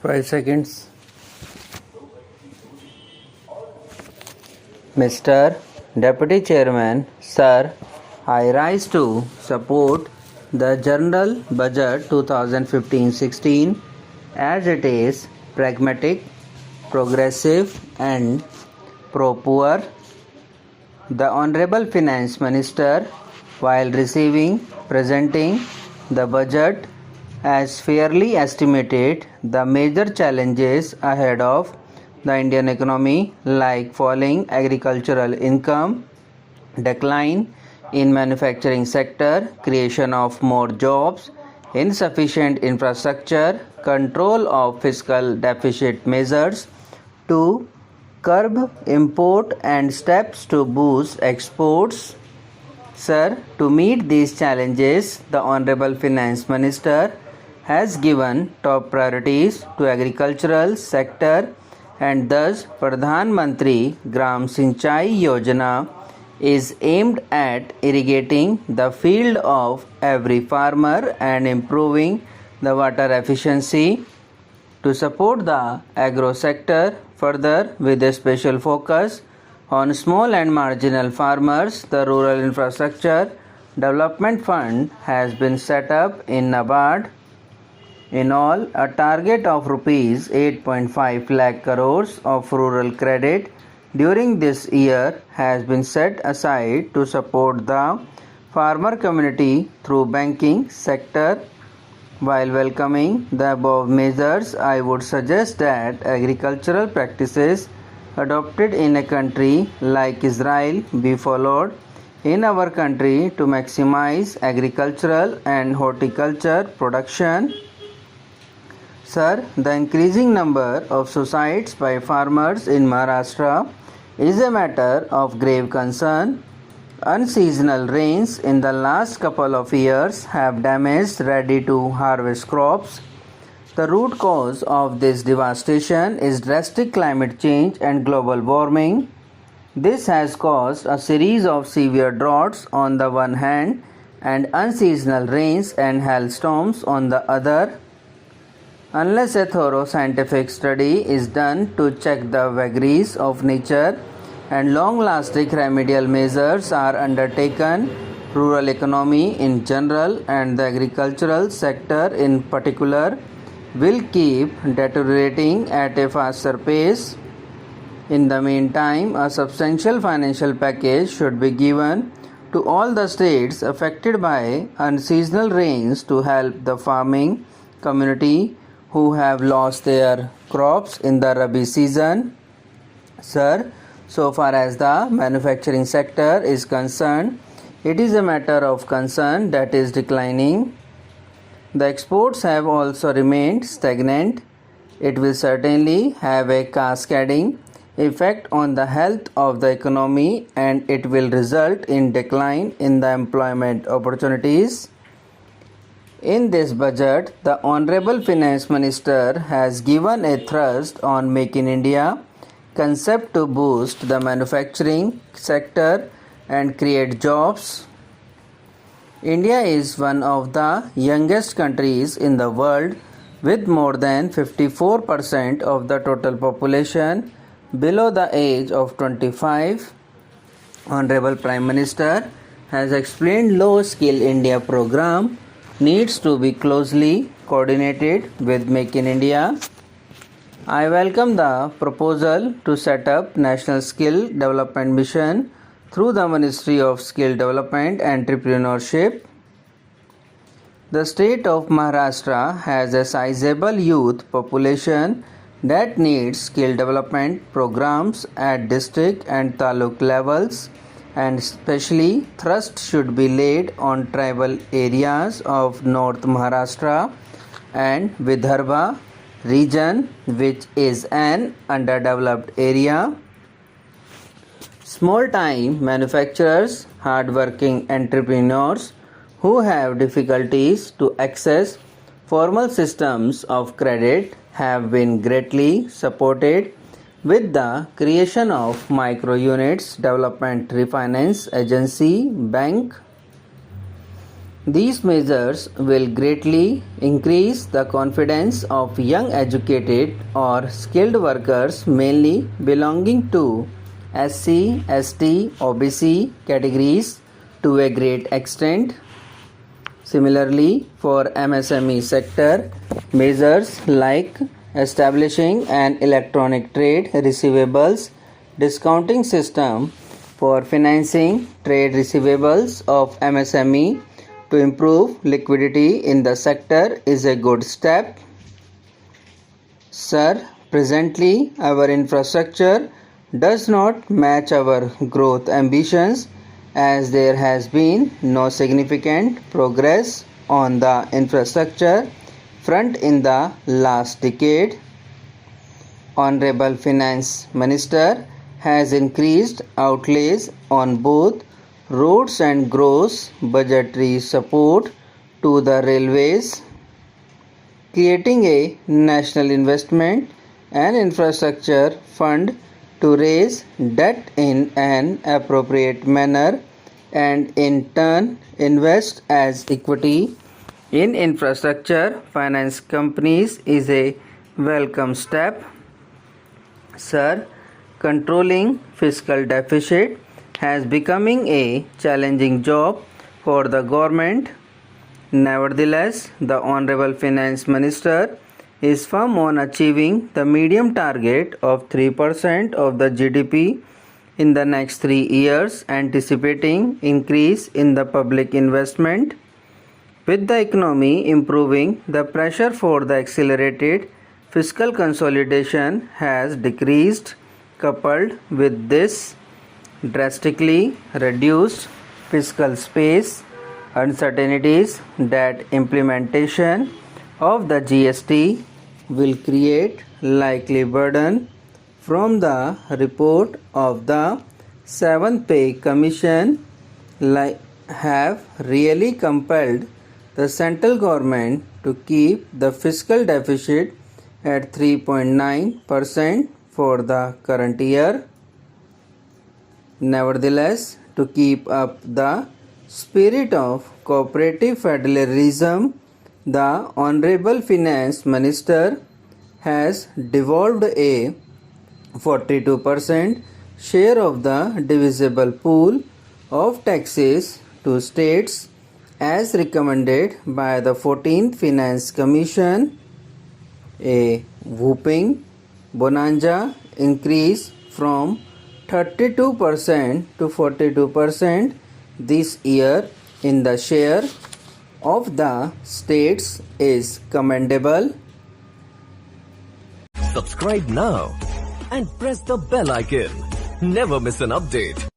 5 seconds. Mr. Deputy Chairman, Sir, I rise to support the General Budget 2015-16 as it is pragmatic, progressive and pro-poor. The Honorable Finance Minister, while presenting the budget, has fairly estimated the major challenges ahead of the Indian economy, like falling agricultural income, decline in manufacturing sector, creation of more jobs, insufficient infrastructure, control of fiscal deficit measures to curb import and steps to boost exports. Sir, to meet these challenges, the Honorable Finance Minister has given top priorities to agricultural sector and thus Pradhan Mantri Gram Sinchai Yojana is aimed at irrigating the field of every farmer and improving the water efficiency. To support the agro sector further with a special focus on small and marginal farmers, the Rural Infrastructure Development Fund has been set up in NABARD. In all, a target of rupees 8.5 lakh crores of rural credit during this year has been set aside to support the farmer community through banking sector. While welcoming the above measures, I would suggest that agricultural practices adopted in a country like Israel be followed in our country to maximize agricultural and horticulture production. Sir, the increasing number of suicides by farmers in Maharashtra is a matter of grave concern. Unseasonal rains in the last couple of years have damaged ready to harvest crops. The root cause of this devastation is drastic climate change and global warming. This has caused a series of severe droughts on the one hand and unseasonal rains and hailstorms on the other. Unless a thorough scientific study is done to check the vagaries of nature and long-lasting remedial measures are undertaken, rural economy in general and the agricultural sector in particular will keep deteriorating at a faster pace. In the meantime, a substantial financial package should be given to all the states affected by unseasonal rains to help the farming community who have lost their crops in the Rabi season. Sir, so far as the manufacturing sector is concerned, it is a matter of concern that is declining. The exports have also remained stagnant. It will certainly have a cascading effect on the health of the economy and it will result in decline in the employment opportunities. In this budget, the Honorable Finance Minister has given a thrust on Make in India concept to boost the manufacturing sector and create jobs. India is one of the youngest countries in the world with more than 54% of the total population below the age of 25. Honorable Prime Minister has explained Low Skill India program needs to be closely coordinated with Make in India. I welcome the proposal to set up National Skill Development Mission through the Ministry of Skill Development and Entrepreneurship. The state of Maharashtra has a sizable youth population that needs skill development programs at district and taluk levels, and especially thrust should be laid on tribal areas of North Maharashtra and Vidarbha region, which is an underdeveloped area. Small-time manufacturers, hard-working entrepreneurs who have difficulties to access formal systems of credit have been greatly supported with the creation of Micro Units Development Refinance Agency Bank. These measures will greatly increase the confidence of young educated or skilled workers mainly belonging to SC, ST, OBC categories to a great extent. Similarly, for MSME sector, measures like establishing an electronic trade receivables discounting system for financing trade receivables of MSME to improve liquidity in the sector is a good step. Sir, presently our infrastructure does not match our growth ambitions as there has been no significant progress on the infrastructure front in the last decade. Honorable Finance Minister has increased outlays on both roads and gross budgetary support to the railways, creating a national investment and infrastructure fund to raise debt in an appropriate manner and in turn invest as equity in infrastructure finance companies is a welcome step. Sir, controlling fiscal deficit has becoming a challenging job for the government. Nevertheless, the Honorable Finance Minister is firm on achieving the medium target of 3% of the GDP in the next 3 years, anticipating increase in the public investment. With the economy improving, the pressure for the accelerated fiscal consolidation has decreased. Coupled with this drastically reduced fiscal space, uncertainties that implementation of the GST will create likely burden from the report of the 7th Pay Commission have really compelled the central government to keep the fiscal deficit at 3.9% for the current year. Nevertheless, to keep up the spirit of cooperative federalism, the Honorable Finance Minister has devolved a 42% share of the divisible pool of taxes to states as recommended by the 14th Finance Commission. A whooping bonanza increase from 32% to 42% this year in the share of the states is commendable. Subscribe now and press the bell icon. Never miss an update.